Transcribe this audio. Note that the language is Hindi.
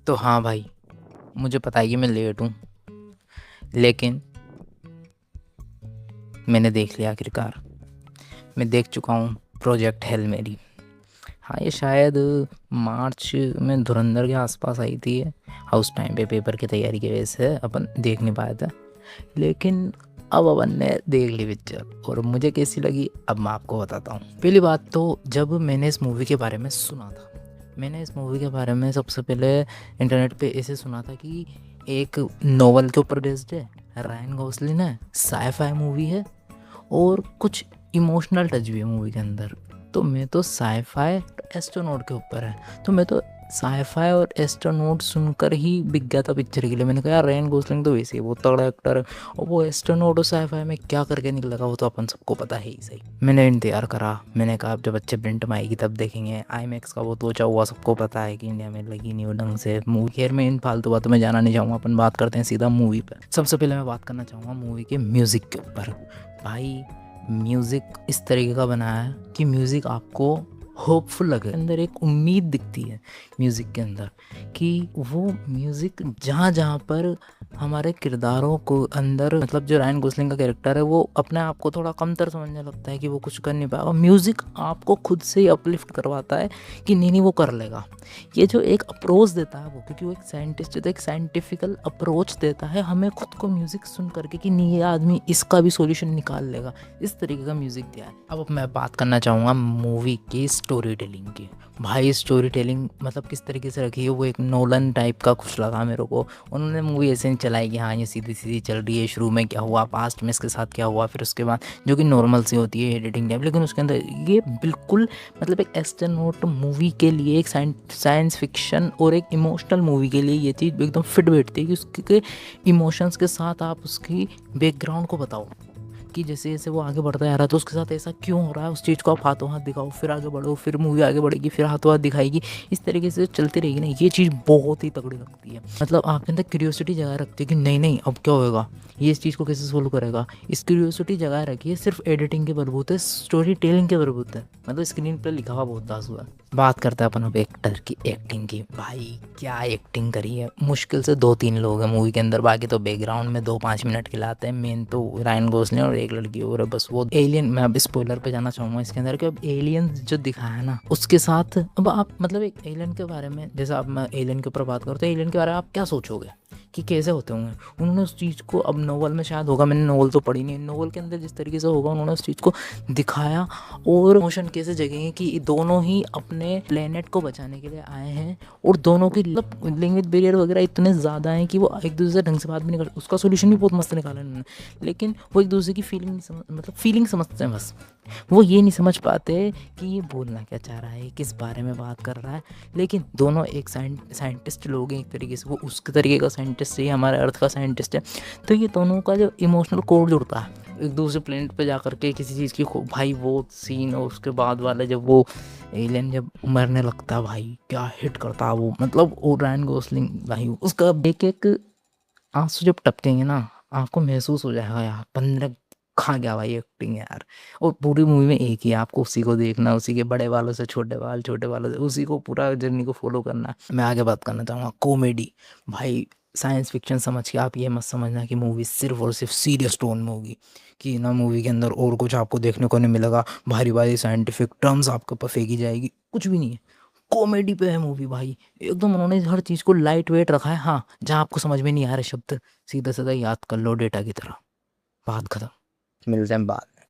तो हाँ भाई, मुझे पता है कि मैं लेट हूँ, लेकिन मैंने देख लिया आखिरकार। मैं देख चुका हूँ प्रोजेक्ट हेल मेरी। हाँ, ये शायद मार्च में धुरंधर के आसपास आई थी। हाँ, उस टाइम पे पेपर की तैयारी की वजह से अपन देख नहीं पाए थे, लेकिन अब अपन ने देख ली पिक्चर और मुझे कैसी लगी अब मैं आपको बताता हूँ। पहली बात तो, जब मैंने इस मूवी के बारे में सुना था, मैंने इस मूवी के बारे में सबसे पहले इंटरनेट पे ऐसे सुना था कि एक नोवेल के ऊपर बेस्ड है, रायन गॉसलिन है, साई-फाई मूवी है और कुछ इमोशनल टच भी है मूवी के अंदर। तो मैं तो साई-फाई एस्ट्रोनॉट के ऊपर है, तो मैं तो साई-फाई और एस्ट्रोनॉट सुनकर ही बिक गया था पिक्चर के लिए। मैंने कहा यार, रायन गॉसलिंग तो वैसे ही बहुत तगड़ा एक्टर है, और वो एस्ट्रोनॉट और साई-फाई में क्या करके निकलेगा वो तो अपन सबको पता है ही सही। मैंने इंतजार करा, मैंने कहा अब जब अच्छे प्रिंट में आएगी तब देखेंगे। आईमैक्स का वो लोचा हुआ सबको पता है कि इंडिया में लगी नहीं वो ढंग से मूवी। खैर, मैं इन फालतू बातों में जाना नहीं चाहूँगा, अपन बात करते हैं सीधा मूवी पर। सबसे पहले मैं बात करना चाहूँगा मूवी के म्यूज़िक के ऊपर। भाई, म्यूज़िक इस तरीके का बनाया है कि म्यूज़िक आपको होपफुल लगे, अंदर एक उम्मीद दिखती है म्यूज़िक के अंदर, कि वो म्यूज़िक जहाँ जहाँ पर हमारे किरदारों को अंदर, मतलब जो रायन गोसलिंग का कैरेक्टर है वो अपने आप को थोड़ा कमतर समझने लगता है कि वो कुछ कर नहीं पाया, और म्यूज़िक आपको खुद से ही अपलिफ्ट करवाता है कि नहीं नहीं वो कर लेगा। ये जो एक अप्रोच देता है वो, क्योंकि वो एक साइंटिस्ट है तो एक साइंटिफिकल अप्रोच देता है हमें खुद को म्यूज़िक सुन करके कि नहीं, ये आदमी इसका भी सॉल्यूशन निकाल लेगा। इस तरीके का म्यूज़िक दिया है। अब मैं बात करना चाहूँगा मूवी की स्टोरी टेलिंग की। भाई, स्टोरी टेलिंग मतलब किस तरीके से रखी है, वो एक नोलन टाइप का कुछ लगा मेरे को। उन्होंने मूवी ऐसे नहीं चलाई कि हाँ ये सीधी सीधी चल रही है, शुरू में क्या हुआ, पास्ट में इसके साथ क्या हुआ, फिर उसके बाद जो कि नॉर्मल सी होती है एडिटिंग टाइप, लेकिन उसके अंदर ये बिल्कुल मतलब एक एस्ट्रोनॉट मूवी के लिए, एक साइंस फिक्शन और एक इमोशनल मूवी के लिए ये चीज़ एकदम फिट बैठती है कि उसके इमोशंस के साथ आप उसकी बैकग्राउंड को बताओ कि जैसे जैसे वो आगे बढ़ता जा रहा है तो उसके साथ ऐसा क्यों हो रहा है, उस चीज़ को आप हाथों हाथ दिखाओ, फिर आगे बढ़ो, फिर मूवी आगे बढ़ेगी, फिर हाथों हाथ दिखाएगी। इस तरीके से चलती रहेगी ना, ये चीज़ बहुत ही तगड़ी लगती है। मतलब आपके अंदर क्यूरियोसिटी जगह रखती है कि नहीं नहीं अब क्या होएगा, ये इस चीज़ को कैसे सोल्व करेगा। इस क्यूरियोसिटी जगह रखी है सिर्फ एडिटिंग के बलबूते, स्टोरी टेलिंग के बलबूते, मतलब स्क्रीन पर लिखा हुआ बहुत दास हुआ। बात करते हैं अपन अब एक्टर की एक्टिंग की। भाई, क्या एक्टिंग करी है। मुश्किल से 2-3 लोग हैं मूवी के अंदर, बाकी तो बैकग्राउंड में 2-5 मिनट के लाते हैं। मेन तो रायन गोसलिंग और एक लड़की और है बस। वो एलियन, मैं अब स्पॉइलर पे जाना चाहूँगा इसके अंदर कि अब एलियन जो दिखाया है ना उसके साथ, अब आप मतलब एक एलियन के बारे में, जैसे अब मैं एलियन के ऊपर बात करूँ तो एलियन के बारे में आप क्या सोचोगे कि कैसे होते होंगे। उन्होंने उस चीज़ को, अब नोवेल में शायद होगा, मैंने नोवेल तो पढ़ी नहीं, नोवेल के अंदर जिस तरीके से होगा उन्होंने उस चीज़ को दिखाया, और इमोशन कैसे जगेंगे कि दोनों ही अपने प्लेनेट को बचाने के लिए आए हैं, और दोनों की मतलब लैंग्वेज बैरियर वगैरह इतने ज़्यादा हैं कि वो एक दूसरे से ढंग से बात भी नहीं कर, उसका सोल्यूशन भी बहुत मस्त निकाला उन्होंने, लेकिन वो एक दूसरे की फीलिंग नहीं समझ, मतलब फीलिंग समझते हैं बस। वो ये नहीं समझ पाते कि ये बोलना क्या चाह रहा है, किस बारे में बात कर रहा है, लेकिन दोनों एक साइंटिस्ट लोग हैं एक तरीके से, वो उसके तरीके का साइंटिस्ट है, हमारे अर्थ का साइंटिस्ट है। तो ये दोनों का जो इमोशनल कोड जुड़ता है एक दूसरे प्लेनेट पे जा करके किसी चीज़ की, भाई वो सीन और उसके बाद वाले जब वो एलियन जब मरने लगता है, भाई क्या हिट करता है वो। मतलब वो रायन गोसलिंग, भाई उसका एक एक आंसू जब टपकेंगे ना आपको महसूस हो जाएगा यार बंदे ने खा गया भाई एक्टिंग यार। और पूरी मूवी में एक ही है, आपको उसी को देखना, उसी के बड़े वालों से छोटे बाल, छोटे वालों से उसी को, पूरा जर्नी को फॉलो करना। मैं आगे बात करना चाहूँगा कॉमेडी। भाई, साइंस फिक्शन समझ के आप ये मत समझना कि मूवी सिर्फ और सिर्फ सीरियस टोन में होगी, कि ना मूवी के अंदर और कुछ आपको देखने को नहीं मिलेगा, भारी भारी साइंटिफिक टर्म्स आपके ऊपर फेंकी जाएगी, कुछ भी नहीं है। कॉमेडी पे है मूवी भाई, एकदम उन्होंने हर चीज़ को लाइट वेट रखा है। हाँ, जहाँ आपको समझ में नहीं आ रहे शब्द, सीधा सीधा याद कर लो डेटा की तरह, बात खत्म। मिलते हैं बाद।